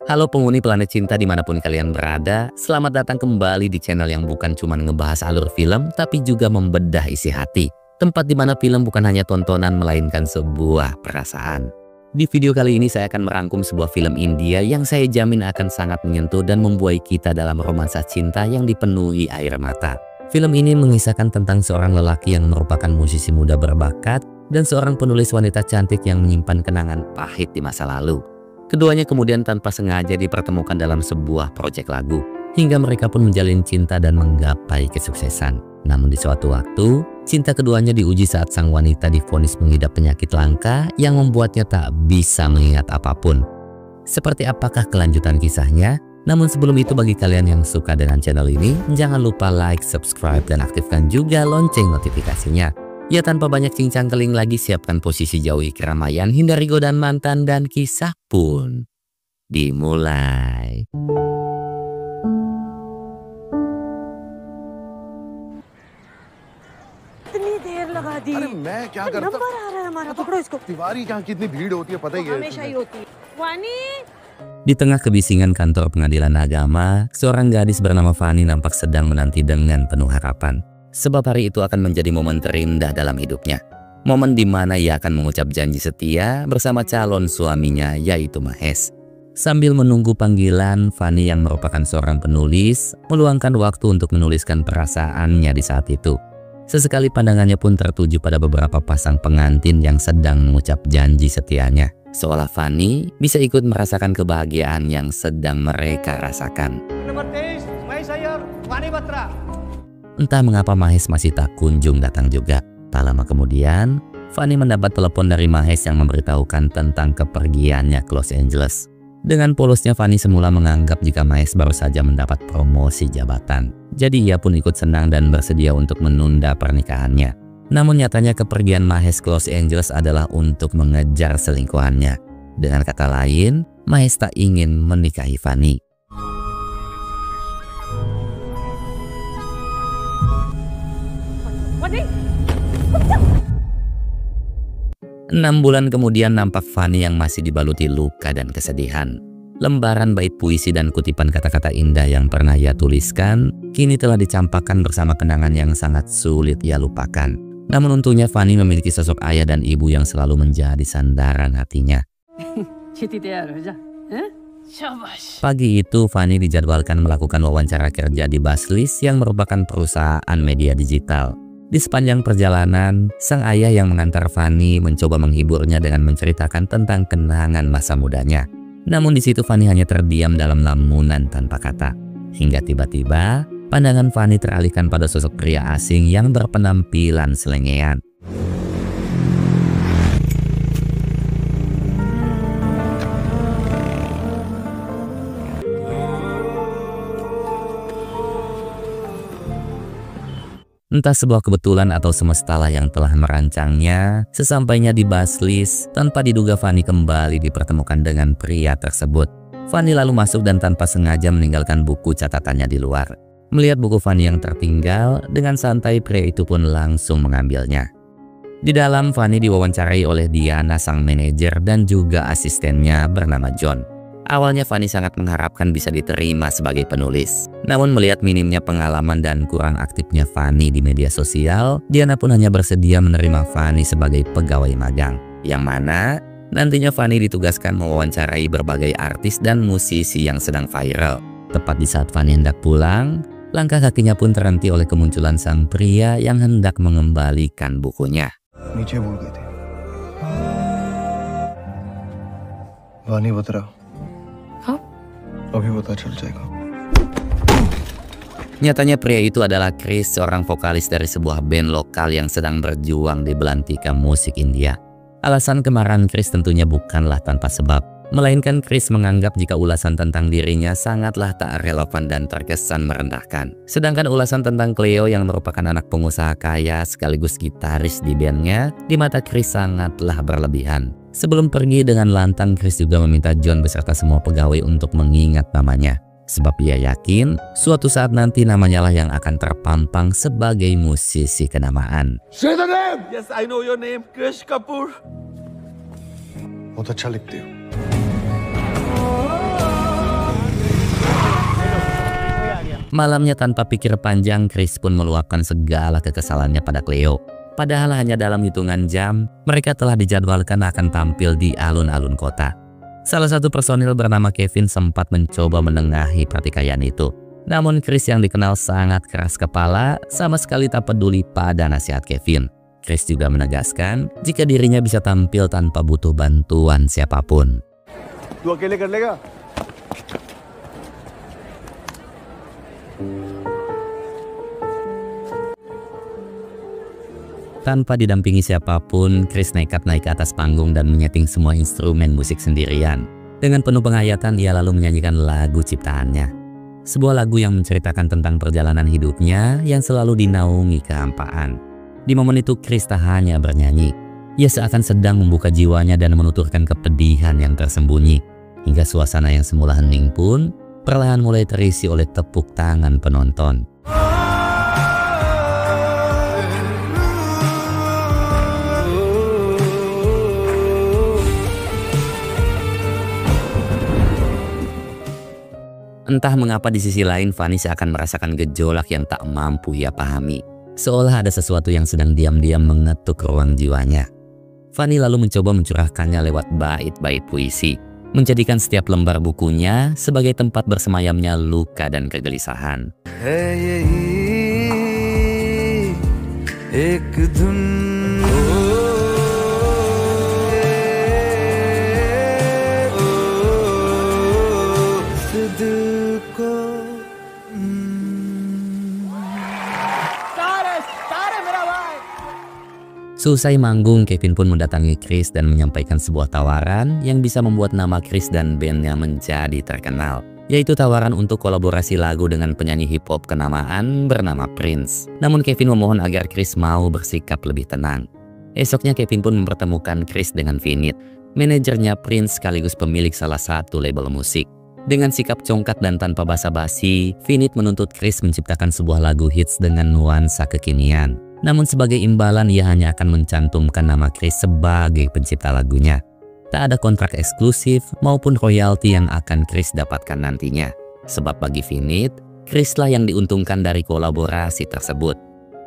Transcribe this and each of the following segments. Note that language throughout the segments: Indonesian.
Halo penghuni planet cinta dimanapun kalian berada, selamat datang kembali di channel yang bukan cuma ngebahas alur film, tapi juga membedah isi hati. Tempat dimana film bukan hanya tontonan, melainkan sebuah perasaan. Di video kali ini saya akan merangkum sebuah film India yang saya jamin akan sangat menyentuh dan membuai kita dalam romansa cinta yang dipenuhi air mata. Film ini mengisahkan tentang seorang lelaki yang merupakan musisi muda berbakat dan seorang penulis wanita cantik yang menyimpan kenangan pahit di masa lalu. Keduanya kemudian tanpa sengaja dipertemukan dalam sebuah proyek lagu, hingga mereka pun menjalin cinta dan menggapai kesuksesan. Namun di suatu waktu, cinta keduanya diuji saat sang wanita divonis mengidap penyakit langka yang membuatnya tak bisa mengingat apapun. Seperti apakah kelanjutan kisahnya? Namun sebelum itu, bagi kalian yang suka dengan channel ini, jangan lupa like, subscribe, dan aktifkan juga lonceng notifikasinya. Ya, tanpa banyak cincang keling lagi, siapkan posisi jauhi keramaian, hindari godaan mantan, dan kisah pun dimulai. इतनी देर लगा दी। अरे मैं क्या करता? नंबर आ रहा है हमारा, पकड़ो इसको। तिवारी जहाँ कितनी भीड़ होती है पता ही है हमेशा ही होती है। वानी Di tengah kebisingan kantor pengadilan agama, seorang gadis bernama Fanny nampak sedang menanti dengan penuh harapan. Sebab hari itu akan menjadi momen terindah dalam hidupnya. Momen di mana ia akan mengucap janji setia bersama calon suaminya, yaitu Mahesh. Sambil menunggu panggilan, Fanny yang merupakan seorang penulis meluangkan waktu untuk menuliskan perasaannya di saat itu. Sesekali pandangannya pun tertuju pada beberapa pasang pengantin yang sedang mengucap janji setianya. Seolah Fanny bisa ikut merasakan kebahagiaan yang sedang mereka rasakan. Nomor 23, Mahesh Iyer, Wani Batra. Entah mengapa Mahesh masih tak kunjung datang juga. Tak lama kemudian, Fanny mendapat telepon dari Mahesh yang memberitahukan tentang kepergiannya ke Los Angeles. Dengan polosnya, Fanny semula menganggap jika Mahesh baru saja mendapat promosi jabatan. Jadi ia pun ikut senang dan bersedia untuk menunda pernikahannya. Namun nyatanya kepergian Mahesh ke Los Angeles adalah untuk mengejar selingkuhannya. Dengan kata lain, Mahesh tak ingin menikahi Fanny. वानी 6 bulan kemudian nampak Fanny yang masih dibaluti luka dan kesedihan. Lembaran bait puisi dan kutipan kata-kata indah yang pernah ia tuliskan kini telah dicampakkan bersama kenangan yang sangat sulit ia lupakan. Namun untungnya Fanny memiliki sosok ayah dan ibu yang selalu menjadi sandaran hatinya. छेती तैयार हो जा, हैं? शाबाश। Pagi itu Fanny dijadwalkan melakukan wawancara kerja di Baslis yang merupakan perusahaan media digital. Di sepanjang perjalanan, sang ayah yang mengantar Fanny mencoba menghiburnya dengan menceritakan tentang kenangan masa mudanya. Namun di situ Fanny hanya terdiam dalam lamunan tanpa kata. Hingga tiba-tiba, pandangan Fanny teralihkan pada sosok pria asing yang berpenampilan selengean. Entah sebuah kebetulan atau semestalah yang telah merancangnya, sesampainya di Baslis, tanpa diduga Fanny kembali dipertemukan dengan pria tersebut. Fanny lalu masuk dan tanpa sengaja meninggalkan buku catatannya di luar. Melihat buku Fanny yang tertinggal, dengan santai pria itu pun langsung mengambilnya. Di dalam, Fanny diwawancarai oleh Diana sang manajer dan juga asistennya bernama John. Awalnya Fanny sangat mengharapkan bisa diterima sebagai penulis. Namun melihat minimnya pengalaman dan kurang aktifnya Fanny di media sosial, Diana pun hanya bersedia menerima Fanny sebagai pegawai magang. Yang mana nantinya Fanny ditugaskan mewawancarai berbagai artis dan musisi yang sedang viral. Tepat di saat Fanny hendak pulang, langkah kakinya pun terhenti oleh kemunculan sang pria yang hendak mengembalikan bukunya. नीचे भूल गए थे वानी बत्रा हाँ? अभी पता चल जाएगा Nyatanya pria itu adalah Chris, seorang vokalis dari sebuah band lokal yang sedang berjuang di belantika musik India. Alasan kemarahan Chris tentunya bukanlah tanpa sebab, melainkan Chris menganggap jika ulasan tentang dirinya sangatlah tak relevan dan terkesan merendahkan. Sedangkan ulasan tentang Cleo yang merupakan anak pengusaha kaya sekaligus gitaris di bandnya, di mata Chris sangatlah berlebihan. Sebelum pergi dengan lantang, Chris juga meminta John beserta semua pegawai untuk mengingat namanya. Sebab ia yakin suatu saat nanti namanya lah yang akan terpampang sebagai musisi kenamaan. Say the name. Yes, I know your name, Krish Kapoor. बहुत अच्छा लिखते हो। Malamnya tanpa pikir panjang, Chris pun meluapkan segala kekesalannya pada Cleo. Padahal hanya dalam hitungan jam, mereka telah dijadwalkan akan tampil di alun-alun kota. Salah satu personil bernama Kevin sempat mencoba menengahi pertikaian itu. Namun Chris yang dikenal sangat keras kepala sama sekali tak peduli pada nasihat Kevin. Chris juga menegaskan jika dirinya bisa tampil tanpa butuh bantuan siapapun. तू अकेले कर लेगा? Tanpa didampingi siapapun, Chris nekat naik ke atas panggung dan menyeting semua instrumen musik sendirian. Dengan penuh penghayatan, ia lalu menyanyikan lagu ciptaannya. Sebuah lagu yang menceritakan tentang perjalanan hidupnya yang selalu dinaungi kehampaan. Di momen itu, Chris tak hanya bernyanyi. Ia seakan sedang membuka jiwanya dan menuturkan kepedihan yang tersembunyi. Hingga suasana yang semula hening pun perlahan mulai terisi oleh tepuk tangan penonton. Entah mengapa di sisi lain Fanny seakan merasakan gejolak yang tak mampu ia pahami. Seolah ada sesuatu yang sedang diam-diam mengetuk ruang jiwanya. Fanny lalu mencoba mencurahkannya lewat bait-bait puisi, menjadikan setiap lembar bukunya sebagai tempat bersemayamnya luka dan kegelisahan. Selesai manggung, Kevin pun mendatangi Chris dan menyampaikan sebuah tawaran yang bisa membuat nama Chris dan bandnya menjadi terkenal, yaitu tawaran untuk kolaborasi lagu dengan penyanyi hip hop kenamaan bernama Prince. Namun Kevin memohon agar Chris mau bersikap lebih tenang. Esoknya Kevin pun mempertemukan Chris dengan Finit, manajernya Prince sekaligus pemilik salah satu label musik. Dengan sikap congkak dan tanpa basa-basi, Finit menuntut Chris menciptakan sebuah lagu hits dengan nuansa kekinian. Namun sebagai imbalan ia hanya akan mencantumkan nama Chris sebagai pencipta lagunya. Tak ada kontrak eksklusif maupun royalti yang akan Chris dapatkan nantinya. Sebab bagi Finit, Chris lah yang diuntungkan dari kolaborasi tersebut.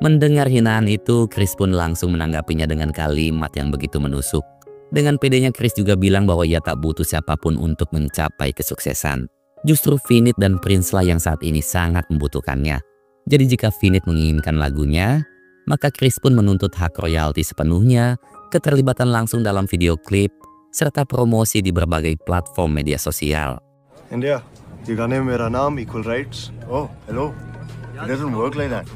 Mendengar hinaan itu, Chris pun langsung menanggapinya dengan kalimat yang begitu menusuk. Dengan pedenya Chris juga bilang bahwa ia tak butuh siapapun untuk mencapai kesuksesan. Justru Finit dan Prince lah yang saat ini sangat membutuhkannya. Jadi jika Finit menginginkan lagunya, maka Chris pun menuntut hak royalti sepenuhnya, keterlibatan langsung dalam video klip, serta promosi di berbagai platform media sosial. India, ये गाने में मेरा नाम equal rights. Oh, hello. It doesn't work like that.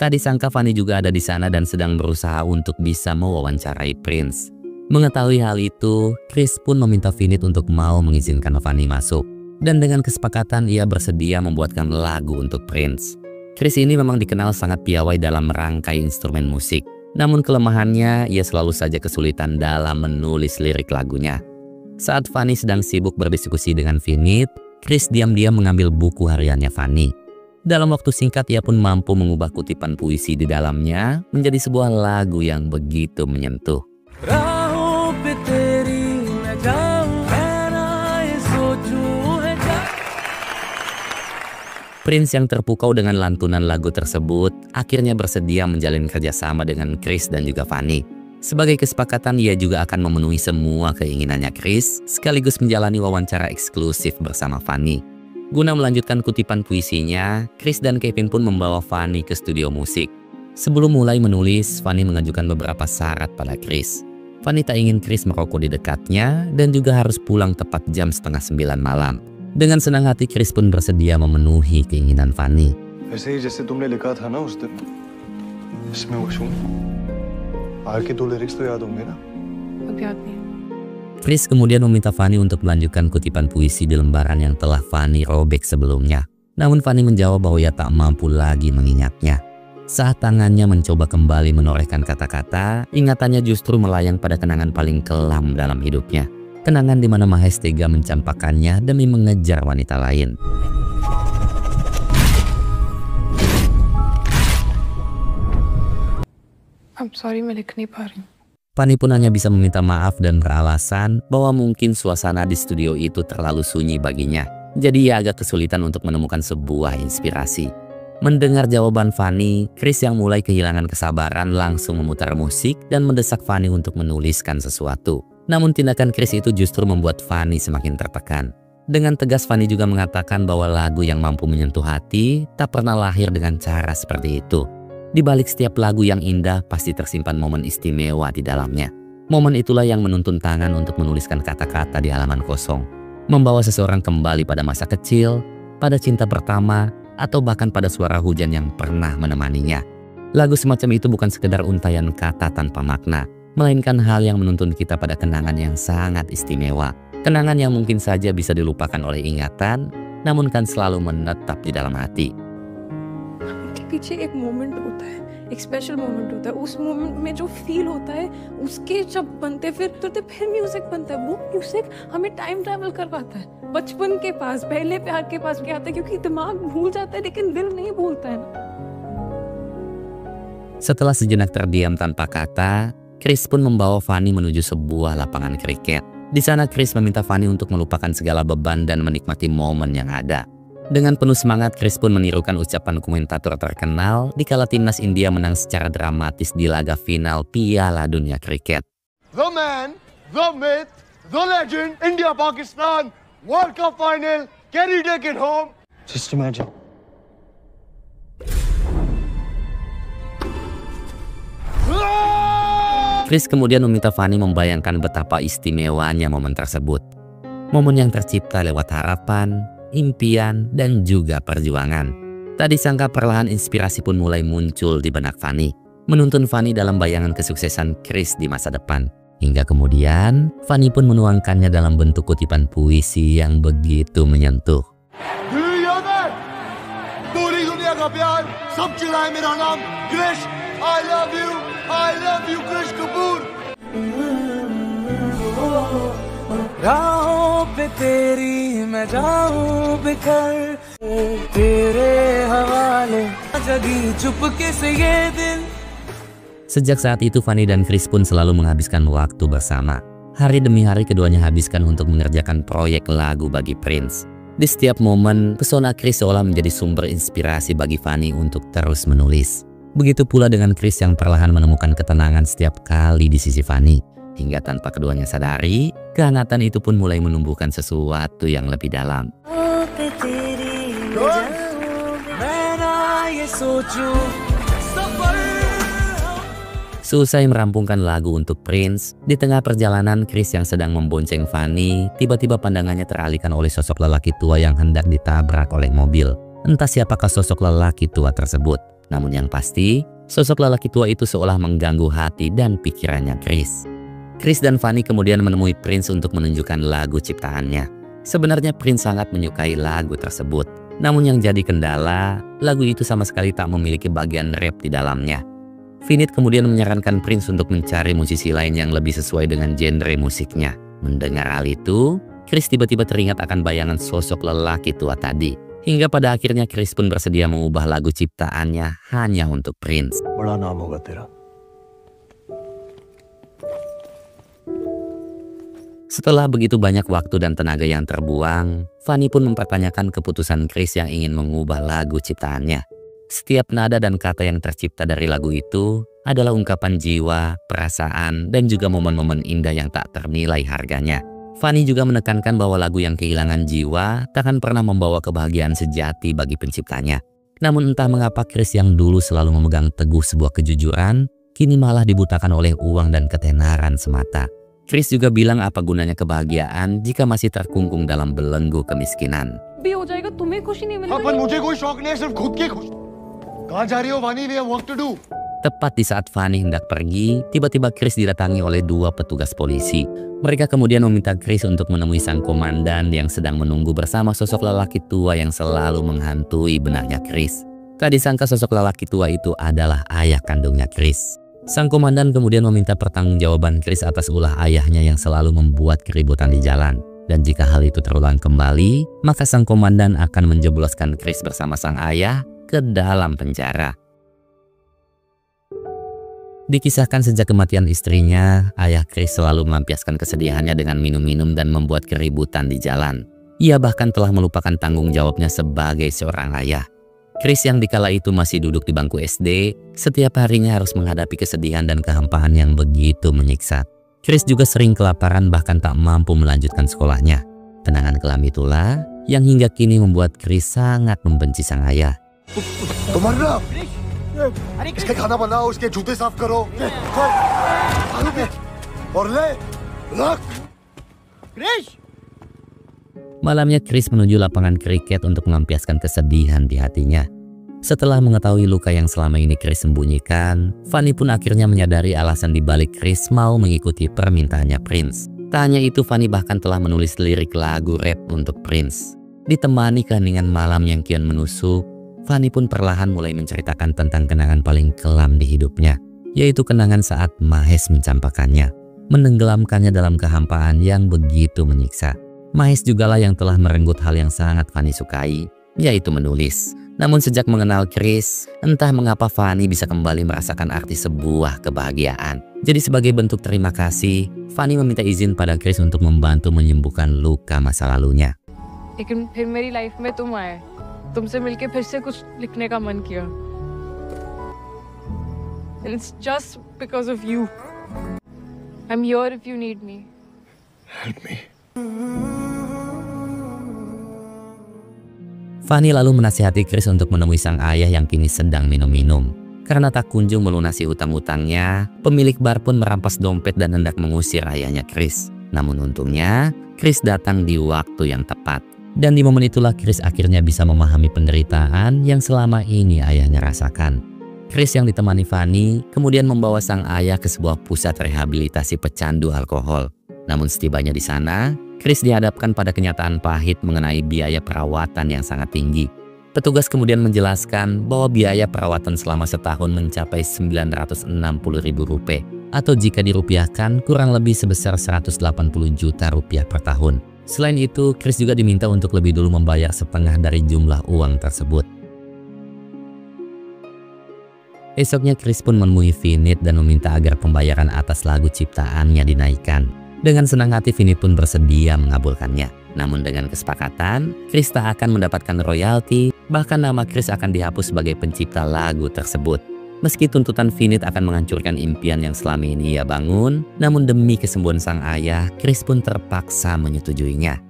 Tak disangka Fanny juga ada di sana dan sedang berusaha untuk bisa mewawancarai Prince. Mengetahui hal itu, Chris pun meminta Finit untuk mau mengizinkan Fanny masuk. Dan dengan kesepakatan ia bersedia membuatkan lagu untuk Prince. Chris ini memang dikenal sangat piawai dalam merangkai instrumen musik. Namun kelemahannya, ia selalu saja kesulitan dalam menulis lirik lagunya. Saat Fanny sedang sibuk berdiskusi dengan Finit, Chris diam-diam mengambil buku hariannya Fanny. Dalam waktu singkat ia pun mampu mengubah kutipan puisi di dalamnya menjadi sebuah lagu yang begitu menyentuh. Prince yang terpukau dengan lantunan lagu tersebut akhirnya bersedia menjalin kerjasama dengan Chris dan juga Fanny. Sebagai kesepakatan ia juga akan memenuhi semua keinginannya Chris sekaligus menjalani wawancara eksklusif bersama Fanny. Guna melanjutkan kutipan puisinya, Chris dan Kevin pun membawa Fanny ke studio musik. Sebelum mulai menulis, Fanny mengajukan beberapa syarat pada Chris. Fanny tak ingin Chris merokok di dekatnya dan juga harus pulang tepat jam 8:30 malam. Dengan senang hati Chris pun bersedia memenuhi keinginan Fanny. ऐसे ही जैसे तुमने लिखा था ना उस दिन, इसमें वो शुरू आगे दो लिरिक्स तो याद होंगे ना? Chris kemudian meminta Fanny untuk melanjutkan kutipan puisi di lembaran yang telah Fanny robek sebelumnya. Namun Fanny menjawab bahwa ia tak mampu lagi mengingatnya. Saat tangannya mencoba kembali menorehkan kata-kata, ingatannya justru melayang pada kenangan paling kelam dalam hidupnya. Kenangan di mana Mahes tega mencampakkannya demi mengejar wanita lain. I'm sorry, मैं लिख नहीं पा रही हूँ. Fanny pun hanya bisa meminta maaf dan beralasan bahwa mungkin suasana di studio itu terlalu sunyi baginya. Jadi ia agak kesulitan untuk menemukan sebuah inspirasi. Mendengar jawaban Fanny, Chris yang mulai kehilangan kesabaran langsung memutar musik dan mendesak Fanny untuk menuliskan sesuatu. Namun tindakan Chris itu justru membuat Fanny semakin tertekan. Dengan tegas Fanny juga mengatakan bahwa lagu yang mampu menyentuh hati tak pernah lahir dengan cara seperti itu. Di balik setiap lagu yang indah pasti tersimpan momen istimewa di dalamnya. Momen itulah yang menuntun tangan untuk menuliskan kata-kata di halaman kosong. Membawa seseorang kembali pada masa kecil, pada cinta pertama, atau bahkan pada suara hujan yang pernah menemaninya. Lagu semacam itu bukan sekedar untayan kata tanpa makna, melainkan hal yang menuntun kita pada kenangan yang sangat istimewa. Kenangan yang mungkin saja bisa dilupakan oleh ingatan, namun kan selalu menetap di dalam hati. के पीछे एक मोमेंट होता है, एक special moment होता है। उस मोमेंट में जो फील होता है, उसके जब बनते फिर म्यूजिक बनता है। वो म्यूजिक हमें टाइम ट्रैवल करवाता है, बचपन के पास, पहले प्यार के पास भी आता है, क्योंकि दिमाग भूल जाता है लेकिन दिल नहीं भूलता है ना। Setelah sejenak terdiam tanpa kata, Chris pun membawa Fanny menuju sebuah lapangan kriket. Di sana Chris meminta Fanny untuk melupakan segala beban dan menikmati momen yang ada. Dengan penuh semangat, Chris pun menirukan ucapan komentator terkenal dikala timnas India menang secara dramatis di laga final Piala Dunia Kriket. The man, the myth, the legend, India-Pakistan, World Cup final, can he take it home? Just imagine. Chris kemudian meminta Fanny membayangkan betapa istimewanya momen tersebut. Momen yang tercipta lewat harapan, impian, dan juga perjuangan. Tak disangka perlahan inspirasi pun mulai muncul di benak Fanny, menuntun Fanny dalam bayangan kesuksesan Chris di masa depan. Hingga kemudian, Fanny pun menuangkannya dalam bentuk kutipan puisi yang begitu menyentuh. पूरी दुनिया का प्यार सब चिल्लाए मेरा नाम कृष I love you कृष कपूर राहों पे तेरी मैं जाऊं बिखर तेरे हवाले जगी चुपके से ये दिल. Sejak saat itu Fanny dan Chris pun selalu menghabiskan waktu bersama. Hari demi hari keduanya habiskan untuk mengerjakan proyek lagu bagi Prince. Di setiap momen, pesona Chris seolah menjadi sumber inspirasi bagi Fanny untuk terus menulis. Begitu pula dengan Chris yang perlahan menemukan ketenangan setiap kali di sisi Fanny. Hingga tanpa keduanya sadari, kehangatan itu pun mulai menumbuhkan sesuatu yang lebih dalam. Selesai merampungkan lagu untuk Prince, di tengah perjalanan Chris yang sedang membonceng Fanny, tiba-tiba pandangannya teralihkan oleh sosok lelaki tua yang hendak ditabrak oleh mobil. Entah siapakah sosok lelaki tua tersebut. Namun yang pasti, sosok lelaki tua itu seolah mengganggu hati dan pikirannya Chris. Chris dan Fanny kemudian menemui Prince untuk menunjukkan lagu ciptaannya. Sebenarnya Prince sangat menyukai lagu tersebut. Namun yang jadi kendala, lagu itu sama sekali tak memiliki bagian rap di dalamnya. Finit kemudian menyarankan Prince untuk mencari musisi lain yang lebih sesuai dengan genre musiknya. Mendengar hal itu, Chris tiba-tiba teringat akan bayangan sosok lelaki tua tadi. Hingga pada akhirnya Chris pun bersedia mengubah lagu ciptaannya hanya untuk Prince. बड़ा नाम होगा तेरा. Setelah begitu banyak waktu dan tenaga yang terbuang, Fanny pun mempertanyakan keputusan Chris yang ingin mengubah lagu ciptaannya. Setiap nada dan kata yang tercipta dari lagu itu adalah ungkapan jiwa, perasaan, dan juga momen-momen indah yang tak ternilai harganya. Fanny juga menekankan bahwa lagu yang kehilangan jiwa takkan pernah membawa kebahagiaan sejati bagi penciptanya. Namun entah mengapa Chris yang dulu selalu memegang teguh sebuah kejujuran, kini malah dibutakan oleh uang dan ketenaran semata. Chris juga bilang apa gunanya kebahagiaan jika masih terkungkung dalam belenggu kemiskinan. अपन मुझे कोई शौक नहीं है सिर्फ खुद की खुश. कहाँ जा रही हो वानी? We have work to do. Tepat di saat Fanny hendak pergi, tiba-tiba Chris didatangi oleh dua petugas polisi. Mereka kemudian meminta Chris untuk menemui sang komandan yang sedang menunggu bersama sosok lelaki tua yang selalu menghantui benaknya Chris. Tak disangka sosok lelaki tua itu adalah ayah kandungnya Chris. Sang komandan kemudian meminta pertanggungjawaban Chris atas ulah ayahnya yang selalu membuat keributan di jalan. Dan jika hal itu terulang kembali, maka sang komandan akan menjebloskan Chris bersama sang ayah ke dalam penjara. Dikisahkan sejak kematian istrinya, ayah Chris selalu melampiaskan kesedihannya dengan minum-minum dan membuat keributan di jalan. Ia bahkan telah melupakan tanggung jawabnya sebagai seorang ayah. Chris yang dikala itu masih duduk di bangku SD, setiap harinya harus menghadapi kesedihan dan kehampaan yang begitu menyiksa. Chris juga sering kelaparan bahkan tak mampu melanjutkan sekolahnya. Kenangan kelam itulah yang hingga kini membuat Chris sangat membenci sang ayah. तुम्हारा इसके खाना बनाओ, उसके जूते साफ करो और ले रख। Malamnya Chris menuju lapangan kriket untuk melampiaskan kesedihan di hatinya. Setelah mengetahui luka yang selama ini Chris sembunyikan, Fanny pun akhirnya menyadari alasan dibalik Chris mau mengikuti permintaannya Prince. Tak hanya itu, Fanny bahkan telah menulis lirik lagu rap untuk Prince. Ditemani keheningan malam yang kian menusuk, Fanny pun perlahan mulai menceritakan tentang kenangan paling kelam di hidupnya, yaitu kenangan saat Mahes mencampakkannya, menenggelamkannya dalam kehampaan yang begitu menyiksa. Mahes jugalah yang telah merenggut hal yang sangat Fanny sukai, yaitu menulis. Namun sejak mengenal Chris, entah mengapa Fanny bisa kembali merasakan arti sebuah kebahagiaan. Jadi sebagai bentuk terima kasih, Fanny meminta izin pada Chris untuk membantu menyembuhkan luka masa lalunya. लेकिन फिर मेरी लाइफ में तुम आए, तुमसे मिलके फिर से कुछ लिखने का मन किया. And it's just because of you. I'm here if you need me. Help me. Fanny lalu menasihati Chris untuk menemui sang ayah yang kini sedang minum-minum. Karena tak kunjung melunasi utang-utangnya, pemilik bar pun merampas dompet dan hendak mengusir ayahnya Chris. Namun untungnya, Chris datang di waktu yang tepat. Dan di momen itulah Chris akhirnya bisa memahami penderitaan yang selama ini ayahnya rasakan. Chris yang ditemani Fanny kemudian membawa sang ayah ke sebuah pusat rehabilitasi pecandu alkohol. Namun setibanya di sana, Chris dihadapkan pada kenyataan pahit mengenai biaya perawatan yang sangat tinggi. Petugas kemudian menjelaskan bahwa biaya perawatan selama setahun mencapai Rp960.000 atau jika dirupiahkan kurang lebih sebesar Rp180 juta per tahun. Selain itu, Chris juga diminta untuk lebih dulu membayar setengah dari jumlah uang tersebut. Esoknya Chris pun menemui Finit dan meminta agar pembayaran atas lagu ciptaannya dinaikkan. Dengan senang hati Finit pun bersedia mengabulkannya. Namun dengan kesepakatan, Chris tak akan mendapatkan royalti, bahkan nama Chris akan dihapus sebagai pencipta lagu tersebut. Meski tuntutan Finit akan menghancurkan impian yang selama ini ia bangun, namun demi kesembuhan sang ayah, Chris pun terpaksa menyetujuinya.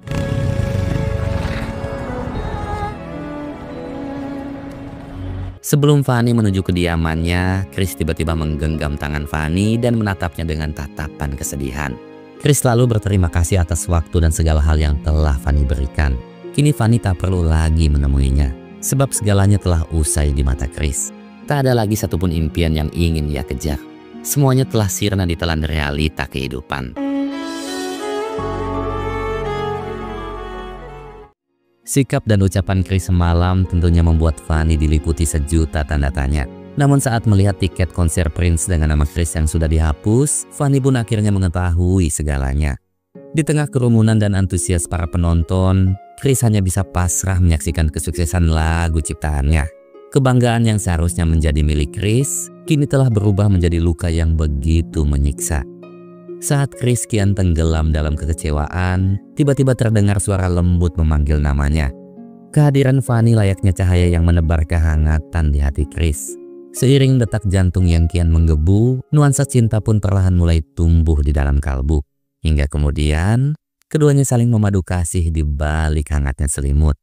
Sebelum Fanny menuju kediamannya, Chris tiba-tiba menggenggam tangan Fanny dan menatapnya dengan tatapan kesedihan. Chris lalu berterima kasih atas waktu dan segala hal yang telah Fanny berikan. Kini Fanny tak perlu lagi menemuinya, sebab segalanya telah usai di mata Chris. Tak ada lagi satupun impian yang ingin ia kejar. Semuanya telah sirna ditelan realita kehidupan. Sikap dan ucapan Chris semalam tentunya membuat Fanny diliputi sejuta tanda tanya. Namun saat melihat tiket konser Prince dengan nama Chris yang sudah dihapus, Fanny pun akhirnya mengetahui segalanya. Di tengah kerumunan dan antusias para penonton, Chris hanya bisa pasrah menyaksikan kesuksesan lagu ciptaannya. Kebanggaan yang seharusnya menjadi milik Chris, kini telah berubah menjadi luka yang begitu menyiksa. Saat Chris kian tenggelam dalam kekecewaan, tiba-tiba terdengar suara lembut memanggil namanya. Kehadiran Fanny layaknya cahaya yang menebar kehangatan di hati Chris. Seiring detak jantung yang kian menggebu, nuansa cinta pun perlahan mulai tumbuh di dalam kalbu. Hingga kemudian, keduanya saling memadu kasih di balik hangatnya selimut.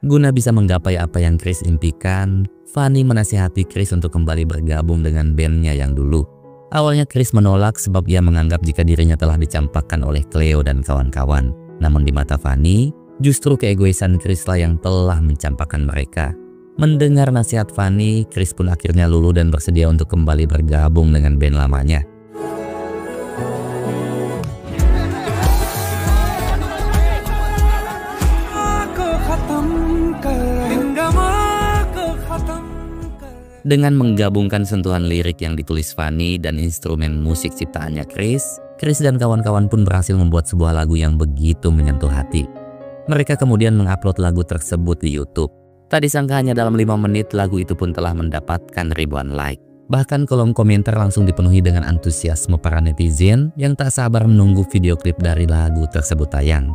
Guna bisa menggapai apa yang Chris impikan, Fanny menasihati Chris untuk kembali bergabung dengan bandnya yang dulu. Awalnya Chris menolak sebab ia menganggap jika dirinya telah dicampakkan oleh Cleo dan kawan-kawan. Namun di mata Fanny, justru keegoisan Chris lah yang telah mencampakkan mereka. Mendengar nasihat Fanny, Chris pun akhirnya luluh dan bersedia untuk kembali bergabung dengan band lamanya. Dengan menggabungkan sentuhan lirik yang ditulis Fanny dan instrumen musik ciptaannya Chris dan kawan-kawan pun berhasil membuat sebuah lagu yang begitu menyentuh hati. Mereka kemudian mengupload lagu tersebut di YouTube. Tak disangka hanya dalam 5 menit lagu itu pun telah mendapatkan ribuan like. Bahkan kolom komentar langsung dipenuhi dengan antusiasme para netizen yang tak sabar menunggu video klip dari lagu tersebut tayang.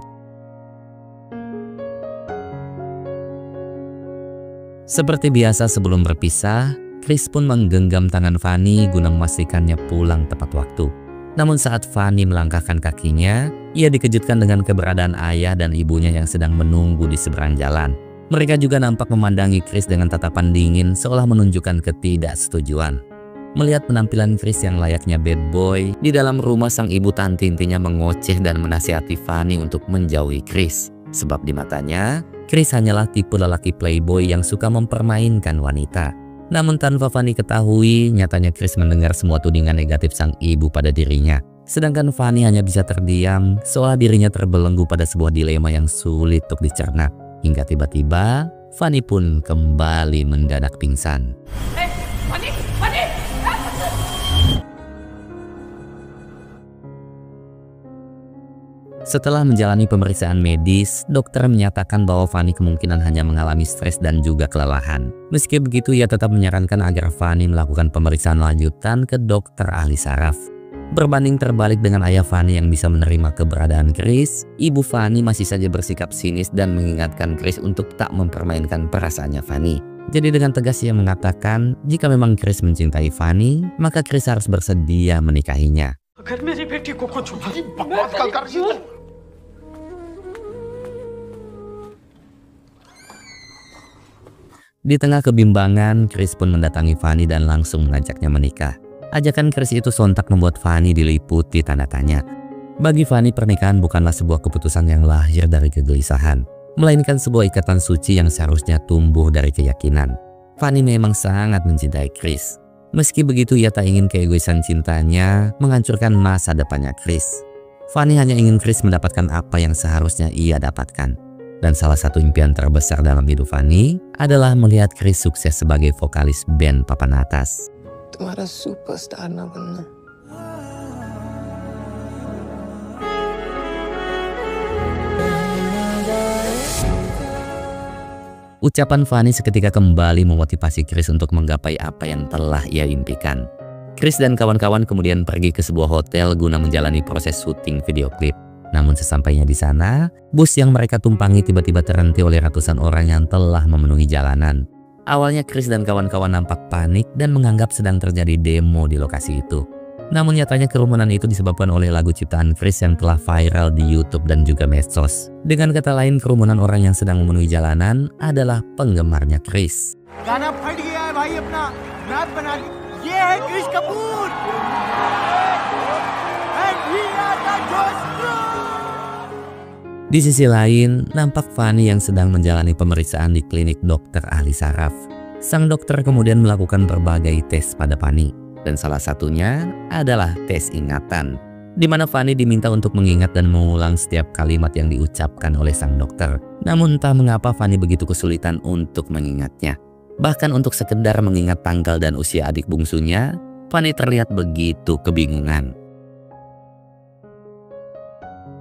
Seperti biasa sebelum berpisah, Chris pun menggenggam tangan Fanny guna memastikannya pulang tepat waktu. Namun saat Fanny melangkahkan kakinya, ia dikejutkan dengan keberadaan ayah dan ibunya yang sedang menunggu di seberang jalan. Mereka juga nampak memandangi Chris dengan tatapan dingin seolah menunjukkan ketidaksetujuan. Melihat penampilan Chris yang layaknya bad boy, di dalam rumah sang ibu tanti intinya mengoceh dan menasihati Fanny untuk menjauhi Chris. Sebab di matanya, Chris hanyalah tipe lelaki playboy yang suka mempermainkan wanita. Namun tanpa Fanny ketahui, nyatanya Chris mendengar semua tudingan negatif sang ibu pada dirinya. Sedangkan Fanny hanya bisa terdiam, seolah dirinya terbelenggu pada sebuah dilema yang sulit untuk dicerna. Hingga tiba-tiba, Fanny pun kembali mendadak pingsan. Setelah menjalani pemeriksaan medis, dokter menyatakan bahwa Fanny kemungkinan hanya mengalami stres dan juga kelelahan. Meski begitu, ia tetap menyarankan agar Fanny melakukan pemeriksaan lanjutan ke dokter ahli saraf. Berbanding terbalik dengan ayah Fanny yang bisa menerima keberadaan Chris, ibu Fanny masih saja bersikap sinis dan mengingatkan Chris untuk tak mempermainkan perasaannya Fanny. Jadi dengan tegas ia mengatakan jika memang Chris mencintai Fanny, maka Chris harus bersedia menikahinya. Di tengah kebimbangan, Chris pun mendatangi Fanny dan langsung mengajaknya menikah. Ajakan Chris itu sontak membuat Fanny diliputi tanda tanya. Bagi Fanny, pernikahan bukanlah sebuah keputusan yang lahir dari kegelisahan, melainkan sebuah ikatan suci yang seharusnya tumbuh dari keyakinan. Fanny memang sangat mencintai Chris. Meski begitu, ia tak ingin keegoisan cintanya menghancurkan masa depannya Chris. Fanny hanya ingin Chris mendapatkan apa yang seharusnya ia dapatkan. Dan salah satu impian terbesar dalam hidup Fanny adalah melihat Chris sukses sebagai vokalis band papan atas. तुम्हारा सुपरस्टार ना बनना। Ucapan Fanny seketika kembali memotivasi Chris untuk menggapai apa yang telah ia impikan. Chris dan kawan-kawan kemudian pergi ke sebuah hotel guna menjalani proses syuting video klip. Namun sesampainya di sana, bus yang mereka tumpangi tiba-tiba terhenti oleh ratusan orang yang telah memenuhi jalanan. Awalnya Chris dan kawan-kawan nampak panik dan menganggap sedang terjadi demo di lokasi itu. Namun nyatanya kerumunan itu disebabkan oleh lagu ciptaan Chris yang telah viral di YouTube dan juga medsos. Dengan kata lain, kerumunan orang yang sedang memenuhi jalanan adalah penggemarnya Chris. गाना फट गया है भाई अपना रैप बना ली ये है क्रिश Kapoor and we are the Josh Crew. Di sisi lain, nampak Fanny yang sedang menjalani pemeriksaan di klinik dokter ahli saraf. Sang dokter kemudian melakukan berbagai tes pada Fanny, dan salah satunya adalah tes ingatan, di mana Fanny diminta untuk mengingat dan mengulang setiap kalimat yang diucapkan oleh sang dokter. Namun entah mengapa Fanny begitu kesulitan untuk mengingatnya. Bahkan untuk sekedar mengingat tanggal dan usia adik bungsunya, Fanny terlihat begitu kebingungan.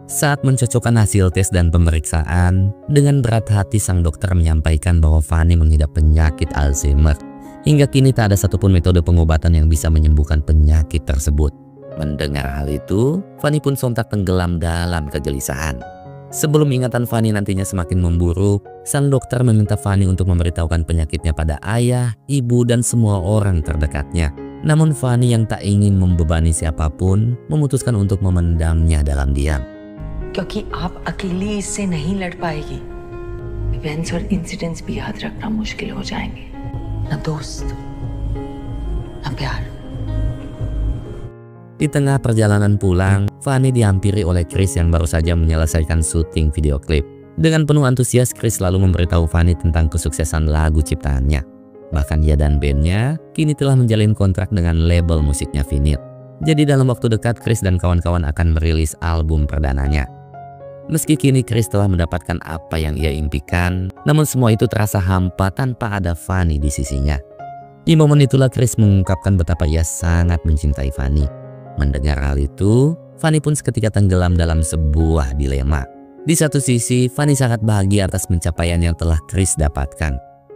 Saat mencocokkan hasil tes dan pemeriksaan, dengan berat hati sang dokter menyampaikan bahwa Fanny mengidap penyakit Alzheimer. Hingga kini tak ada satupun metode pengobatan yang bisa menyembuhkan penyakit tersebut. Mendengar hal itu, Fanny pun sontak tenggelam dalam kegelisahan. Sebelum ingatan Fanny nantinya semakin memburuk, sang dokter meminta Fanny untuk memberitahukan penyakitnya pada ayah, ibu, dan semua orang terdekatnya. Namun Fanny yang tak ingin membebani siapapun, memutuskan untuk memendamnya dalam diam. क्योंकि आप अकेली इससे नहीं लड़ पाएगी। इवेंट्स और इंसिडेंट्स भी याद रखना मुश्किल हो जाएंगे। ना दोस्त, ना प्यार। Di tengah perjalanan pulang, Fanny dihampiri oleh Chris yang baru saja menyelesaikan syuting video klip. Dengan penuh antusias, Chris lalu memberitahu Fanny tentang kesuksesan lagu ciptaannya. Bahkan ia dan bandnya kini telah menjalin kontrak dengan label musiknya Vinyl. Jadi dalam waktu dekat, Chris dan kawan-kawan akan merilis album perdananya. Meski kini Chris telah mendapatkan apa yang ia impikan, namun semua itu terasa hampa tanpa ada Fanny di sisinya. Di momen itulah Chris mengungkapkan betapa ia sangat mencintai Fanny. Mendengar hal itu, Fanny pun seketika tenggelam dalam sebuah dilema. Di satu sisi, Fanny sangat bahagia atas pencapaian yang telah Chris dapatkan.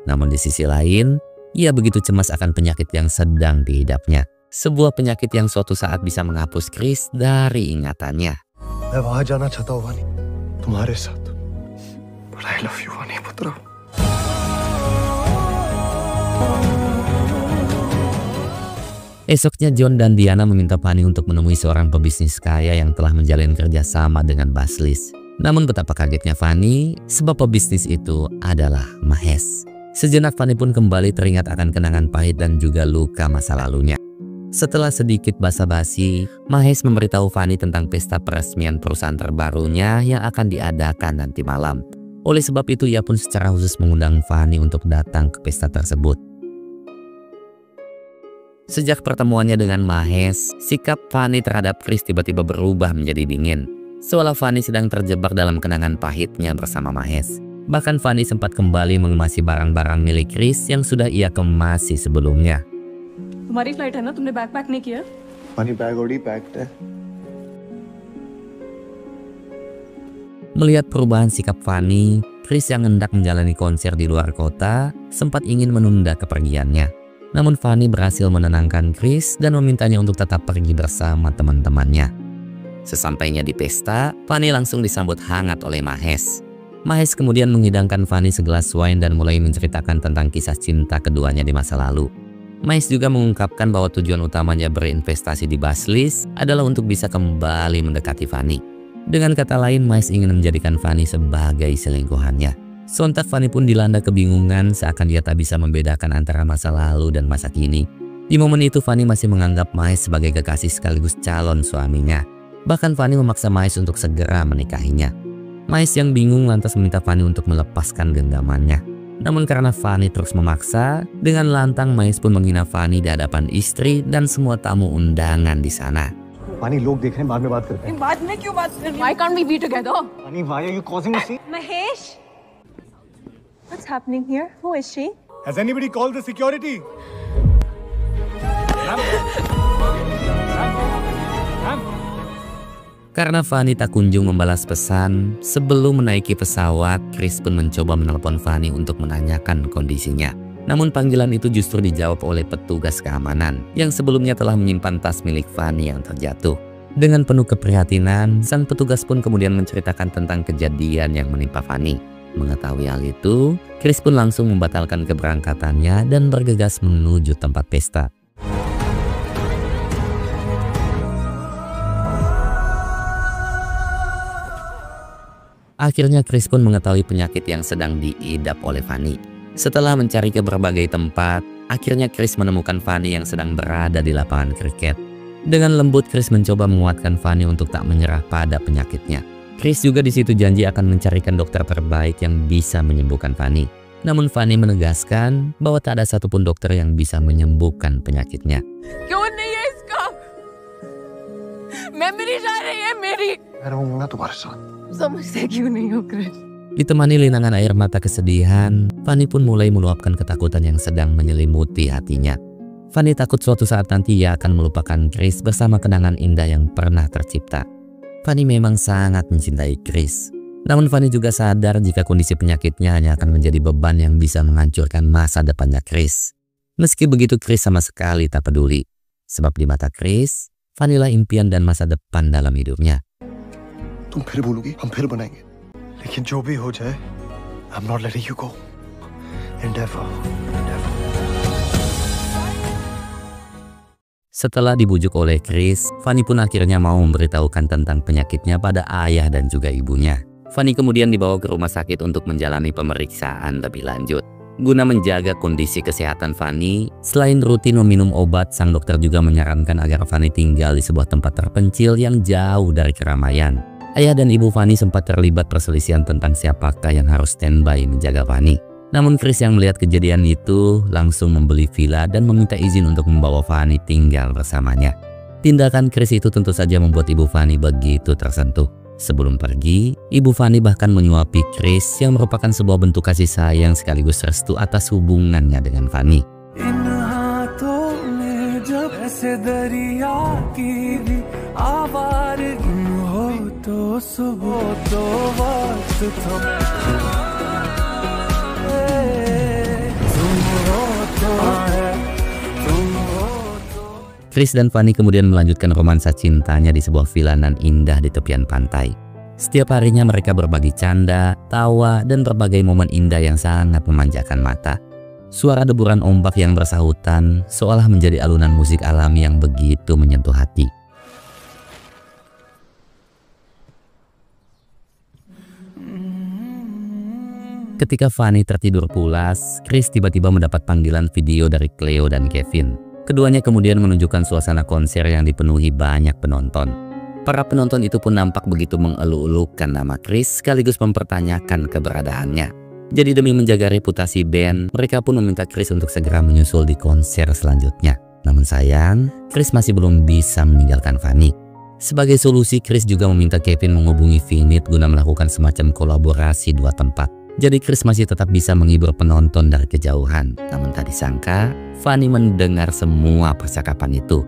Namun di sisi lain, ia begitu cemas akan penyakit yang sedang diidapnya. Sebuah penyakit yang suatu saat bisa menghapus Chris dari ingatannya. मैं वहां जाना चाहता हूं वानी, तुम्हारे साथ। But I love you वानी पुत्रा। Esoknya John dan Diana meminta Fanny untuk menemui seorang pebisnis kaya yang telah menjalin kerjasama dengan Baslis. Namun betapa kagetnya Fanny, sebab pebisnis itu adalah Mahesh. Sejenak Fanny pun kembali teringat akan kenangan pahit dan juga luka masa lalunya. Setelah sedikit basa-basi, Mahesh memberitahu Fanny tentang pesta peresmian perusahaan terbarunya yang akan diadakan nanti malam. Oleh sebab itu ia pun secara khusus mengundang Fanny untuk datang ke pesta tersebut. Sejak pertemuannya dengan Mahesh, sikap Fanny terhadap Chris tiba-tiba berubah menjadi dingin. Seolah Fanny sedang terjebak dalam kenangan pahitnya bersama Mahesh. Bahkan Fanny sempat kembali mengemasi barang-barang milik Chris yang sudah ia kemasi sebelumnya. तुम्हारी फ्लाइट है ना, तुमने bag pack नहीं किया? वानी bag already packed है। Melihat perubahan sikap Fanny, Chris yang hendak menjalani konser di luar kota sempat ingin menunda kepergiannya. Namun Fanny berhasil menenangkan Chris dan memintanya untuk tetap pergi bersama teman-temannya. Sesampainya di pesta, Fanny langsung disambut hangat oleh Mahesh. Mahesh kemudian menghidangkan Fanny segelas wine dan mulai menceritakan tentang kisah cinta keduanya di masa lalu. Mahesh juga mengungkapkan bahwa tujuan utamanya berinvestasi di Baslis adalah untuk bisa kembali mendekati Fanny. Dengan kata lain, Mahesh ingin menjadikan Fanny sebagai selingkuhannya. Sontak Fanny pun dilanda kebingungan seakan dia tak bisa membedakan antara masa lalu dan masa kini. Di momen itu Fanny masih menganggap Mahesh sebagai kekasih sekaligus calon suaminya. Bahkan Fanny memaksa Mahesh untuk segera menikahinya. Mahesh yang bingung lantas meminta Fanny untuk melepaskan genggamannya. Namun karena Fanny terus memaksa, dengan lantang Mahesh pun menghina Fanny di hadapan istri dan semua tamu undangan di sana. वानी लोग देख रहे हैं, बाद में बात करते हैं। बाद में क्यों बात कर रही? Why can't we be together? वानी why are you causing a scene? Mahesh, what's happening here? Who is she? Has anybody called the security? Karena Fanny tak kunjung membalas pesan, sebelum menaiki pesawat, Chris pun mencoba menelpon Fanny untuk menanyakan kondisinya. Namun panggilan itu justru dijawab oleh petugas keamanan yang sebelumnya telah menyimpan tas milik Fanny yang terjatuh. Dengan penuh keprihatinan, sang petugas pun kemudian menceritakan tentang kejadian yang menimpa Fanny. Mengetahui hal itu, Chris pun langsung membatalkan keberangkatannya dan bergegas menuju tempat pesta. Akhirnya Chris pun mengetahui penyakit yang sedang diidap oleh Fanny. Setelah mencari ke berbagai tempat, akhirnya Chris menemukan Fanny yang sedang berada di lapangan kriket. Dengan lembut Chris mencoba menguatkan Fanny untuk tak menyerah pada penyakitnya. Chris juga di situ janji akan mencarikan dokter terbaik yang bisa menyembuhkan Fanny. Namun Fanny menegaskan bahwa tak ada satupun dokter yang bisa menyembuhkan penyakitnya. क्यों नहीं है इसका? मेमोरी जा रही है मेरी। मैं रहूंगा तुम्हारे साथ। समझते क्यों नहीं हो Chris? Ditemani linangan air mata kesedihan, Fanny pun mulai meluapkan ketakutan yang sedang menyelimuti hatinya. Fanny takut suatu saat nanti ia akan melupakan Chris bersama kenangan indah yang pernah tercipta. Fanny memang sangat mencintai Chris. Namun Fanny juga sadar jika kondisi penyakitnya hanya akan menjadi beban yang bisa menghancurkan masa depannya Chris. Meski begitu Chris sama sekali tak peduli. Sebab di mata Chris, Fanny lah impian dan masa depan dalam hidupnya. तुम फिर बोलोगी, हम फिर बनाएंगे। लेकिन जो भी हो जाए, I'm not letting you go. Endeavor. Setelah dibujuk oleh Chris, Fanny pun akhirnya mau memberitahukan tentang penyakitnya pada ayah dan juga ibunya. Fanny kemudian dibawa ke rumah sakit untuk menjalani pemeriksaan lebih lanjut. Guna menjaga kondisi kesehatan Fanny, selain rutin meminum obat, sang dokter juga menyarankan agar Fanny tinggal di sebuah tempat terpencil yang jauh dari keramaian. Ayah dan ibu Fanny sempat terlibat perselisihan tentang siapakah yang harus standby menjaga Fanny. Namun Chris yang melihat kejadian itu langsung membeli villa dan meminta izin untuk membawa Fanny tinggal bersamanya. Tindakan Chris itu tentu saja membuat ibu Fanny begitu tersentuh. Sebelum pergi, ibu Fanny bahkan menyuapi Chris yang merupakan sebuah bentuk kasih sayang sekaligus restu atas hubungannya dengan Fanny. Chris dan Fanny kemudian melanjutkan romansa cintanya di sebuah villa nan indah di tepian pantai. Setiap harinya mereka berbagi canda, tawa, dan berbagai momen indah yang sangat memanjakan mata. Suara deburan ombak yang bersahutan seolah menjadi alunan musik alami yang begitu menyentuh hati. Ketika Fanny tertidur pulas, Chris tiba-tiba mendapat panggilan video dari Cleo dan Kevin. Keduanya kemudian menunjukkan suasana konser yang dipenuhi banyak penonton. Para penonton itu pun nampak begitu mengeluk-elukkan nama Chris sekaligus mempertanyakan keberadaannya. Jadi demi menjaga reputasi band, mereka pun meminta Chris untuk segera menyusul di konser selanjutnya. Namun sayang, Chris masih belum bisa meninggalkan Fanny. Sebagai solusi, Chris juga meminta Kevin menghubungi Finit guna melakukan semacam kolaborasi dua tempat. Jadi Chris masih tetap bisa menghibur penonton dari kejauhan. Namun tak disangka, Fanny mendengar semua percakapan itu.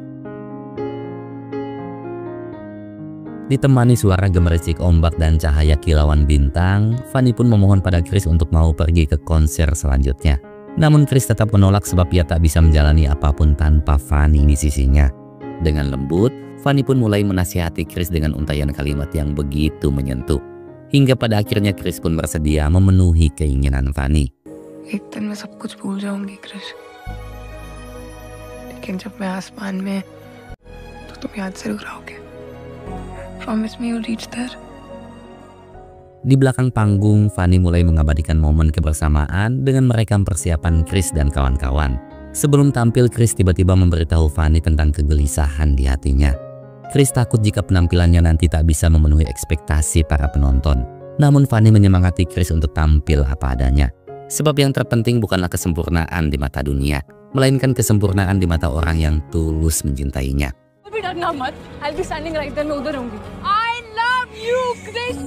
Ditemani suara gemericik ombak dan cahaya kilauan bintang, Fanny pun memohon pada Chris untuk mau pergi ke konser selanjutnya. Namun Chris tetap menolak sebab ia tak bisa menjalani apapun tanpa Fanny di sisinya. Dengan lembut, Fanny pun mulai menasihati Chris dengan untaian kalimat yang begitu menyentuh. Hingga pada akhirnya Chris pun bersedia memenuhi keinginan Fanny. एक दिन मैं सब कुछ भूल जाऊंगी क्रिश, लेकिन जब मैं आसमान में तो तुम याद जरूर आओगे. Promise me you'll reach there. Di belakang panggung, Fanny mulai mengabadikan momen kebersamaan dengan merekam persiapan Chris dan kawan-kawan. Sebelum tampil, Chris tiba-tiba memberitahu Fanny tentang kegelisahan di hatinya. Chris takut jika penampilannya nanti tak bisa memenuhi ekspektasi para penonton. Namun Fanny menyemangati Chris untuk tampil apa adanya. Sebab yang terpenting bukanlah kesempurnaan di mata dunia, melainkan kesempurnaan di mata orang yang tulus mencintainya. I'll be standing right there, मैं उधर रहूंगी. I love you, Chris.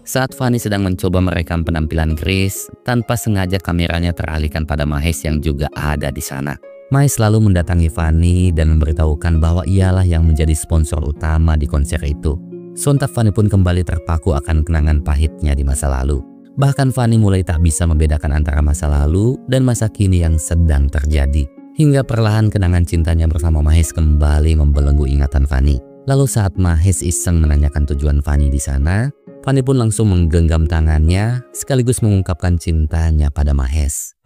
Saat Fanny sedang mencoba merekam penampilan Chris, tanpa sengaja kameranya teralihkan pada Mahesh yang juga ada di sana. Mahesh selalu mendatangi Fanny dan memberitahukan bahwa ialah yang menjadi sponsor utama di konser itu. Sontak Fanny pun kembali terpaku akan kenangan pahitnya di masa lalu. Bahkan Fanny mulai tak bisa membedakan antara masa lalu dan masa kini yang sedang terjadi. Hingga perlahan kenangan cintanya bersama Mahesh kembali membelenggu ingatan Fanny. Lalu saat Mahesh iseng menanyakan tujuan Fanny di sana, Fanny pun langsung menggenggam tangannya sekaligus mengungkapkan cintanya pada Mahesh.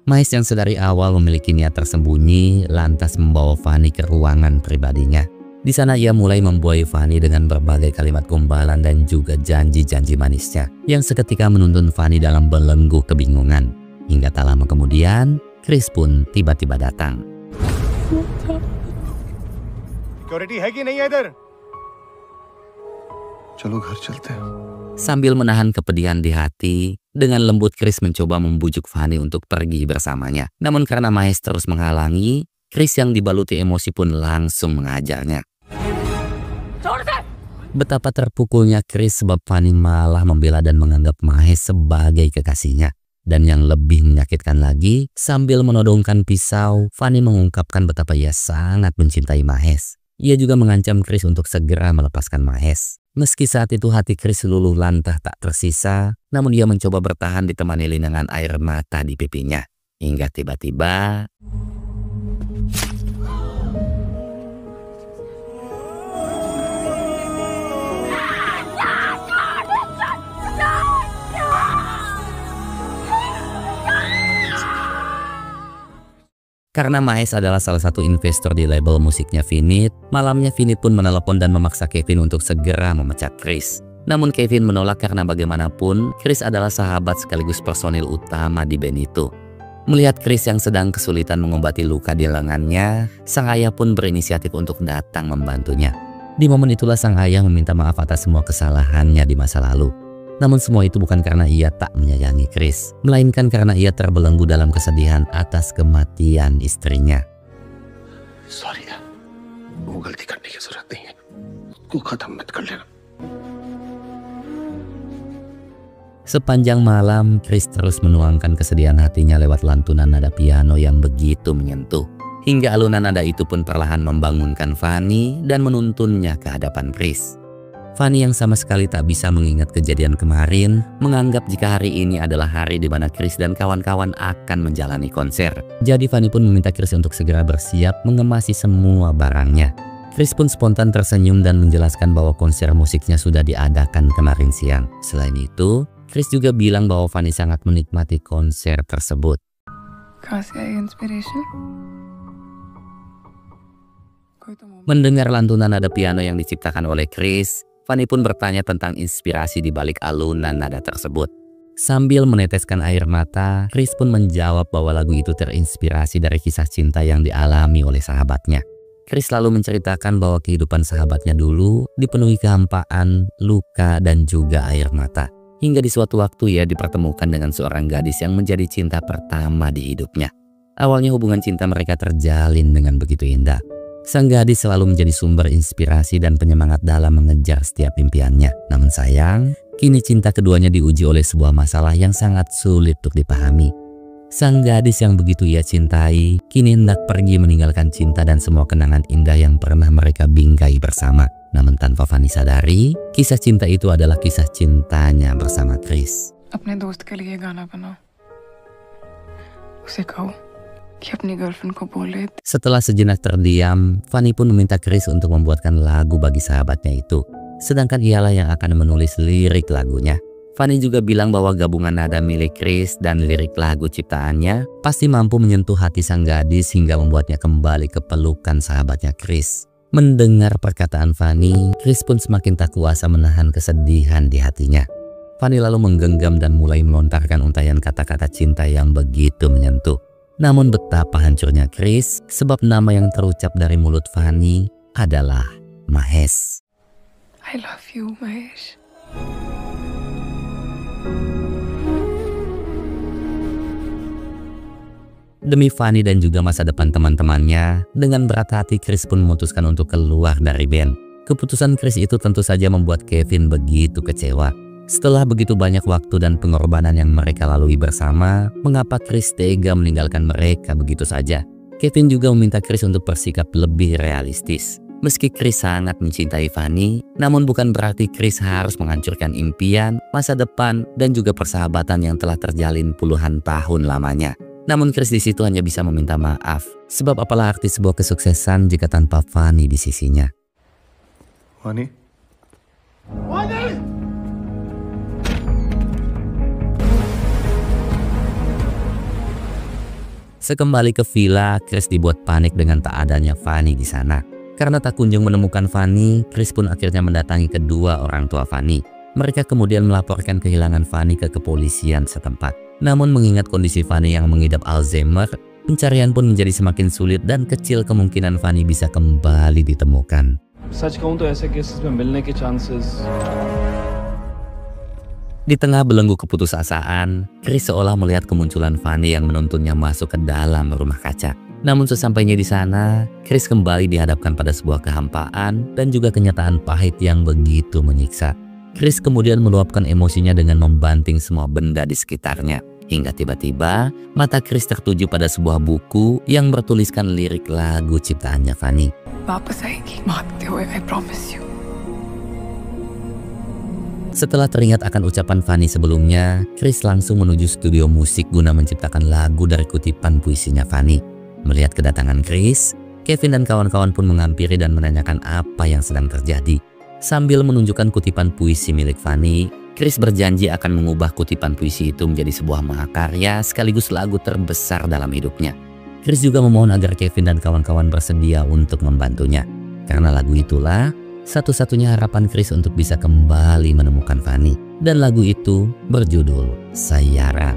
Mahesh yang sedari awal memiliki niat tersembunyi lantas membawa Fanny ke ruangan pribadinya. Di sana ia mulai membuai Fanny dengan berbagai kalimat gombalan dan juga janji-janji manisnya yang seketika menuntun Fanny dalam belenggu kebingungan. Hingga tak lama kemudian, Chris pun tiba-tiba datang. Security है कि नहीं है इधर? चलो घर चलते हैं. Sambil menahan kepedihan di hati, dengan lembut Chris mencoba membujuk Fanny untuk pergi bersamanya. Namun karena Mahesh terus menghalangi, Chris yang dibaluti emosi pun langsung mengajarnya. Betapa terpukulnya Chris sebab Fanny malah membela dan menganggap Mahesh sebagai kekasihnya. Dan yang lebih menyakitkan lagi, sambil menodongkan pisau, Fanny mengungkapkan betapa ia sangat mencintai Mahesh. Ia juga mengancam Chris untuk segera melepaskan Mahesh. Meski saat itu hati Chris luluh lantah tak tersisa, namun ia mencoba bertahan ditemani linangan air mata di pipinya. Hingga tiba-tiba... Karena Mahesh adalah salah satu investor di label musiknya Finit, malamnya Finit pun menelepon dan memaksa Kevin untuk segera memecat Chris. Namun Kevin menolak karena bagaimanapun Chris adalah sahabat sekaligus personil utama di band itu. Melihat Chris yang sedang kesulitan mengobati luka di lengannya, sang ayah pun berinisiatif untuk datang membantunya. Di momen itulah sang ayah meminta maaf atas semua kesalahannya di masa lalu. Namun semua itu bukan karena ia tak menyayangi Chris, melainkan karena ia terbelenggu dalam kesedihan atas kematian istrinya. Sorry ya, वो गलती करने की जरूरत नहीं है. उसको खत्म मत कर लेना. Sepanjang malam, Chris terus menuangkan kesedihan hatinya lewat lantunan nada piano yang begitu menyentuh. Hingga alunan nada itu pun perlahan membangunkan Fanny dan menuntunnya ke hadapan Chris. Fanny yang sama sekali tak bisa mengingat kejadian kemarin, menganggap jika hari ini adalah hari di mana Chris dan kawan-kawan akan menjalani konser. Jadi Fanny pun meminta Chris untuk segera bersiap mengemasi semua barangnya. Chris pun spontan tersenyum dan menjelaskan bahwa konser musiknya sudah diadakan kemarin siang. Selain itu, Chris juga bilang bahwa Fanny sangat menikmati konser tersebut. Kasih inspiration. Mendengar lantunan nada piano yang diciptakan oleh Chris, Fanny pun bertanya tentang inspirasi di balik alunan nada tersebut. Sambil meneteskan air mata, Chris pun menjawab bahwa lagu itu terinspirasi dari kisah cinta yang dialami oleh sahabatnya. Chris lalu menceritakan bahwa kehidupan sahabatnya dulu dipenuhi kehampaan, luka, dan juga air mata. Hingga di suatu waktu ia dipertemukan dengan seorang gadis yang menjadi cinta pertama di hidupnya. Awalnya hubungan cinta mereka terjalin dengan begitu indah. Sang gadis selalu menjadi sumber inspirasi dan penyemangat dalam mengejar setiap impiannya. Namun sayang, kini cinta keduanya diuji oleh sebuah masalah yang sangat sulit untuk dipahami. Sang gadis yang begitu ia cintai, kini hendak pergi meninggalkan cinta dan semua kenangan indah yang pernah mereka bingkai bersama. Namun tanpa Fanny sadari, kisah cinta itu adalah kisah cintanya bersama Chris. अपने दोस्त के लिए गाना बनाओ, उसे कहो कि अपनी गर्लफ्रेंड को बोले. Setelah sejenak terdiam, Fanny pun meminta Chris untuk membuatkan lagu bagi sahabatnya itu. Sedangkan ialah yang akan menulis lirik lagunya. Fanny juga bilang bahwa gabungan nada milik Chris dan lirik lagu ciptaannya pasti mampu menyentuh hati sang gadis hingga membuatnya kembali ke pelukan sahabatnya Chris. Mendengar perkataan Fanny, Chris pun semakin tak kuasa menahan kesedihan di hatinya. Fanny lalu menggenggam dan mulai melontarkan untayan kata-kata cinta yang begitu menyentuh. Namun betapa hancurnya Chris sebab nama yang terucap dari mulut Fanny adalah Mahesh. I love you, Mahesh. Demi Fanny dan juga masa depan teman-temannya, dengan berat hati Chris pun memutuskan untuk keluar dari band. Keputusan Chris itu tentu saja membuat Kevin begitu kecewa. Setelah begitu banyak waktu dan pengorbanan yang mereka lalui bersama, mengapa Chris tega meninggalkan mereka begitu saja? Kevin juga meminta Chris untuk bersikap lebih realistis. Meski Chris sangat mencintai Fanny, namun bukan berarti Chris harus menghancurkan impian, masa depan, dan juga persahabatan yang telah terjalin puluhan tahun lamanya. Namun Chris di situ hanya bisa meminta maaf, sebab apalah arti sebuah kesuksesan jika tanpa Fanny di sisinya. Fanny? Fanny! Sekembali ke villa, Chris dibuat panik dengan tak adanya Fanny di sana. Karena tak kunjung menemukan Fanny, Chris pun akhirnya mendatangi kedua orang tua Fanny. Mereka kemudian melaporkan kehilangan Fanny ke kepolisian setempat. Namun mengingat kondisi Fanny yang mengidap Alzheimer, pencarian pun menjadi semakin sulit dan kecil kemungkinan Fanny bisa kembali ditemukan. Di tengah belenggu keputusasaan, Chris seolah melihat kemunculan Fanny yang menuntunnya masuk ke dalam rumah kaca. Namun sesampainya di sana, Chris kembali dihadapkan pada sebuah kehampaan dan juga kenyataan pahit yang begitu menyiksa. Chris kemudian meluapkan emosinya dengan membanting semua benda di sekitarnya. Hingga tiba-tiba, mata Chris tertuju pada sebuah buku yang bertuliskan lirik lagu ciptaannya Fanny. वापस आएगी भागते हुए, I promise you. Setelah teringat akan ucapan Fanny sebelumnya, Chris langsung menuju studio musik guna menciptakan lagu dari kutipan puisinya Fanny. Melihat kedatangan Chris, Kevin dan kawan-kawan pun menghampiri dan menanyakan apa yang sedang terjadi. Sambil menunjukkan kutipan puisi milik Fanny, Chris berjanji akan mengubah kutipan puisi itu menjadi sebuah mahakarya sekaligus lagu terbesar dalam hidupnya. Chris juga memohon agar Kevin dan kawan-kawan bersedia untuk membantunya. Karena lagu itulah satu-satunya harapan Chris untuk bisa kembali menemukan Fanny. Dan lagu itu berjudul Sayara.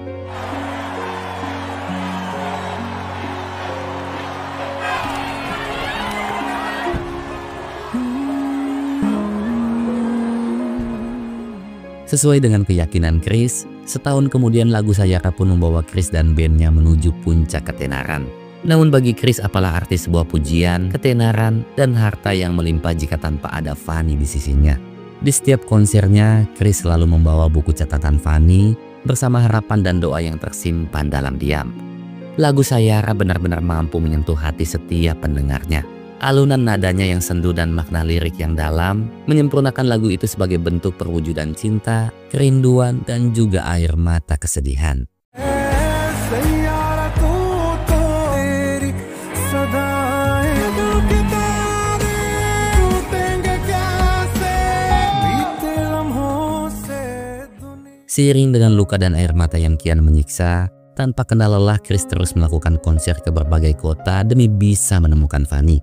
Sesuai dengan keyakinan Chris, setahun kemudian lagu Sayara pun membawa Chris dan bandnya menuju puncak ketenaran. Namun bagi Chris apalah arti sebuah pujian, ketenaran, dan harta yang melimpah jika tanpa ada Fanny di sisinya. Di setiap konsernya, Chris selalu membawa buku catatan Fanny bersama harapan dan doa yang tersimpan dalam diam. Lagu Sayara benar-benar mampu menyentuh hati setiap pendengarnya. Alunan nadanya yang sendu dan makna lirik yang dalam menyempurnakan lagu itu sebagai bentuk perwujudan cinta, kerinduan, dan juga air mata kesedihan. Seiring dengan luka dan air mata yang kian menyiksa, tanpa kenal lelah Chris terus melakukan konser ke berbagai kota demi bisa menemukan Fanny.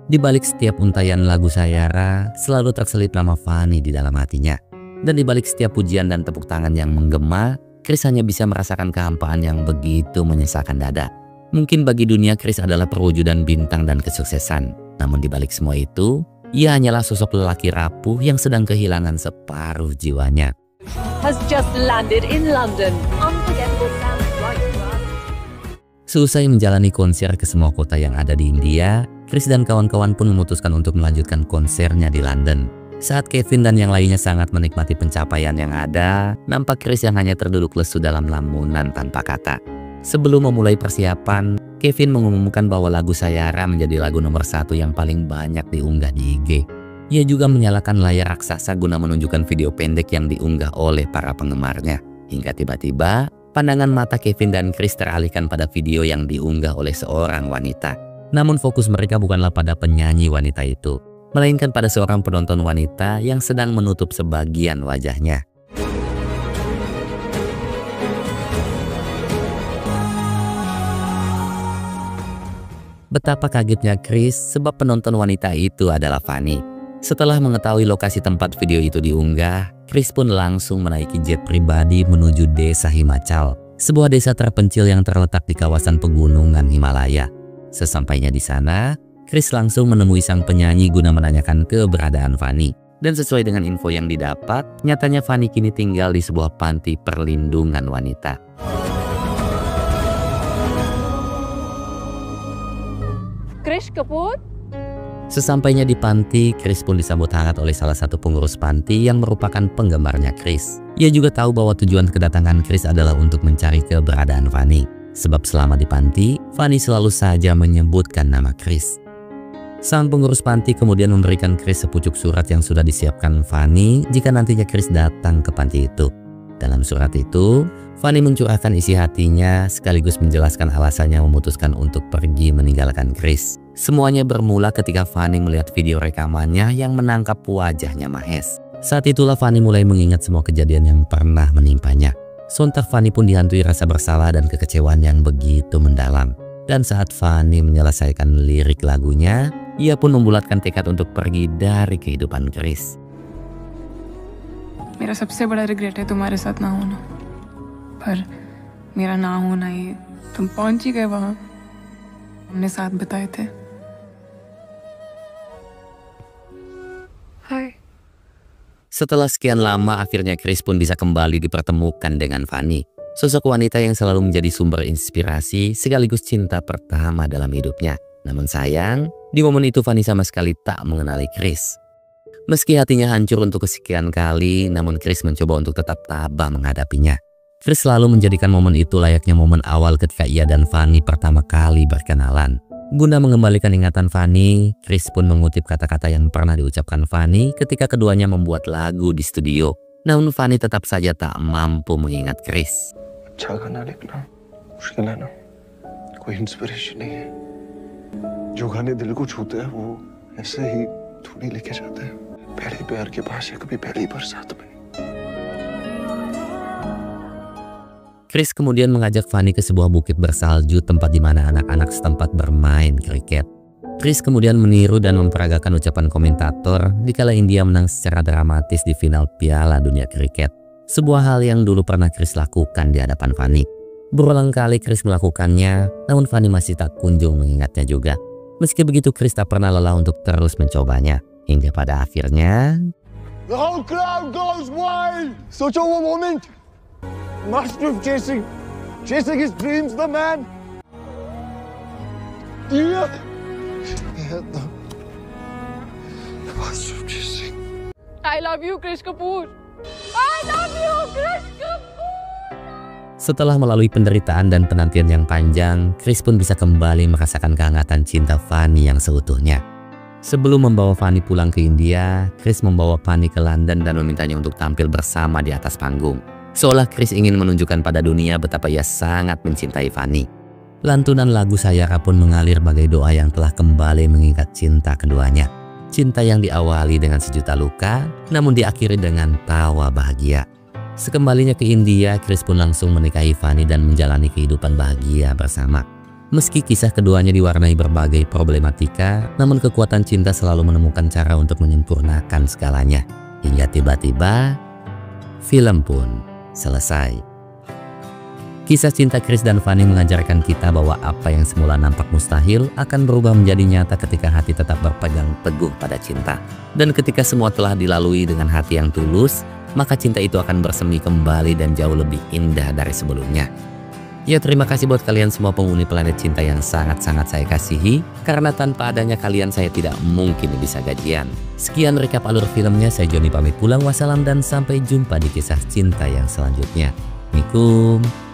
Di balik setiap untayan lagu Sayara, selalu terselip nama Fanny di dalam hatinya. Dan di balik setiap pujian dan tepuk tangan yang menggema, Chris hanya bisa merasakan kehampaan yang begitu menyesakkan dada. Mungkin bagi dunia Chris adalah perwujudan bintang dan kesuksesan. Namun di balik semua itu, ia hanyalah sosok lelaki rapuh yang sedang kehilangan separuh jiwanya. Has just landed in London. Unforgettable sound right to us. Seusai menjalani konser ke semua kota yang ada di India, Chris dan kawan-kawan pun memutuskan untuk melanjutkan konsernya di London. Saat Kevin dan yang lainnya sangat menikmati pencapaian yang ada, nampak Chris yang hanya terduduk lesu dalam lamunan tanpa kata. Sebelum memulai persiapan, Kevin mengumumkan bahwa lagu Sayara menjadi lagu nomor 1 yang paling banyak diunggah di IG. Ia juga menyalakan layar raksasa guna menunjukkan video pendek yang diunggah oleh para penggemarnya. Hingga tiba-tiba, pandangan mata Kevin dan Chris teralihkan pada video yang diunggah oleh seorang wanita. Namun fokus mereka bukanlah pada penyanyi wanita itu, melainkan pada seorang penonton wanita yang sedang menutup sebagian wajahnya. Betapa kagetnya Chris sebab penonton wanita itu adalah Fanny. Setelah mengetahui lokasi tempat video itu diunggah, Chris pun langsung menaiki jet pribadi menuju desa Himachal, sebuah desa terpencil yang terletak di kawasan pegunungan Himalaya. Sesampainya di sana, Chris langsung menemui sang penyanyi guna menanyakan keberadaan Fanny. Dan sesuai dengan info yang didapat, nyatanya Fanny kini tinggal di sebuah panti perlindungan wanita. Krish Kapoor? Sesampainya di panti, Chris pun disambut hangat oleh salah satu pengurus panti yang merupakan penggemarnya Chris. Ia juga tahu bahwa tujuan kedatangan Chris adalah untuk mencari keberadaan Fanny. Sebab selama di panti, Fanny selalu saja menyebutkan nama Chris. Sang pengurus panti kemudian memberikan Chris sepucuk surat yang sudah disiapkan Fanny jika nantinya Chris datang ke panti itu. Dalam surat itu, Fanny mencurahkan isi hatinya sekaligus menjelaskan alasannya memutuskan untuk pergi meninggalkan Chris. Semuanya bermula ketika Fanny melihat video rekamannya yang menangkap wajahnya Mahes. Saat itulah Fanny mulai mengingat semua kejadian yang pernah menimpanya. Sontak Fanny pun dihantui rasa bersalah dan kekecewaan yang begitu mendalam. Dan saat Fanny menyelesaikan lirik lagunya, ia pun membulatkan tekad untuk pergi dari kehidupan Chris. मेरा सबसे बड़ा रिग्रेट है तुम्हारे साथ ना होना, पर मेरा ना होना ही तुम पहुंच ही गए वहां हमने साथ बिताए थे. Hai. Setelah sekian lama, akhirnya Chris pun bisa kembali dipertemukan dengan Fanny, sosok wanita yang selalu menjadi sumber inspirasi sekaligus cinta pertama dalam hidupnya. Namun sayang, di momen itu Fanny sama sekali tak mengenali Chris. Meski hatinya hancur untuk kesekian kali, namun Chris mencoba untuk tetap tabah menghadapinya. Chris selalu menjadikan momen itu layaknya momen awal ketika ia dan Fanny pertama kali berkenalan. Guna mengembalikan ingatan Fanny, Chris pun mengutip kata-kata yang pernah diucapkan Fanny ketika keduanya membuat lagu di studio. Namun Fanny tetap saja tak mampu mengingat Chris. अच्छा गाना लिखना मुश्किल है ना, कोई इंस्पिरेशन नहीं है. जो गाने दिल को छूते हैं वो ऐसे ही थोड़ी लिखे जाते हैं. पहले प्यार के पास है कभी पहली बरसात में. Chris kemudian mengajak Fanny ke sebuah bukit bersalju tempat di mana anak-anak setempat bermain kriket. Chris kemudian meniru dan memperagakan ucapan komentator dikala India menang secara dramatis di final Piala Dunia Kriket. Sebuah hal yang dulu pernah Chris lakukan di hadapan Fanny. Berulang kali Chris melakukannya, namun Fanny masih tak kunjung mengingatnya juga. Meski begitu, Chris tak pernah lelah untuk terus mencobanya. Hingga pada akhirnya, The whole crowd goes wild. Such a moment. Master of chasing his dreams, the man. Yeah. Master of chasing. I love you, Krish Kapoor. I love you, Krish Kapoor. setelah melalui penderitaan dan penantian yang panjang, Chris pun bisa kembali merasakan kehangatan cinta Fanny yang seutuhnya. Sebelum membawa Fanny pulang ke India, Chris membawa Fanny ke London dan memintanya untuk tampil bersama di atas panggung. Seolah Chris ingin menunjukkan pada dunia betapa ia sangat mencintai Fanny. Lantunan lagu Sayara pun mengalir bagai doa yang telah kembali mengikat cinta keduanya. Cinta yang diawali dengan sejuta luka, namun diakhiri dengan tawa bahagia. Sekembalinya ke India, Chris pun langsung menikahi Fanny dan menjalani kehidupan bahagia bersama. Meski kisah keduanya diwarnai berbagai problematika, namun kekuatan cinta selalu menemukan cara untuk menyempurnakan segalanya. Hingga tiba-tiba, film pun selesai. Kisah cinta Chris dan Fanny mengajarkan kita bahwa apa yang semula nampak mustahil akan berubah menjadi nyata ketika hati tetap berpegang teguh pada cinta. Dan ketika semua telah dilalui dengan hati yang tulus, maka cinta itu akan bersemi kembali dan jauh lebih indah dari sebelumnya. Ya, terima kasih buat kalian semua penghuni planet cinta yang sangat-sangat saya kasihi. Karena tanpa adanya kalian saya tidak mungkin bisa gajian. Sekian recap alur filmnya, saya Joni pamit pulang. Wassalam dan sampai jumpa di kisah cinta yang selanjutnya. Assalamualaikum.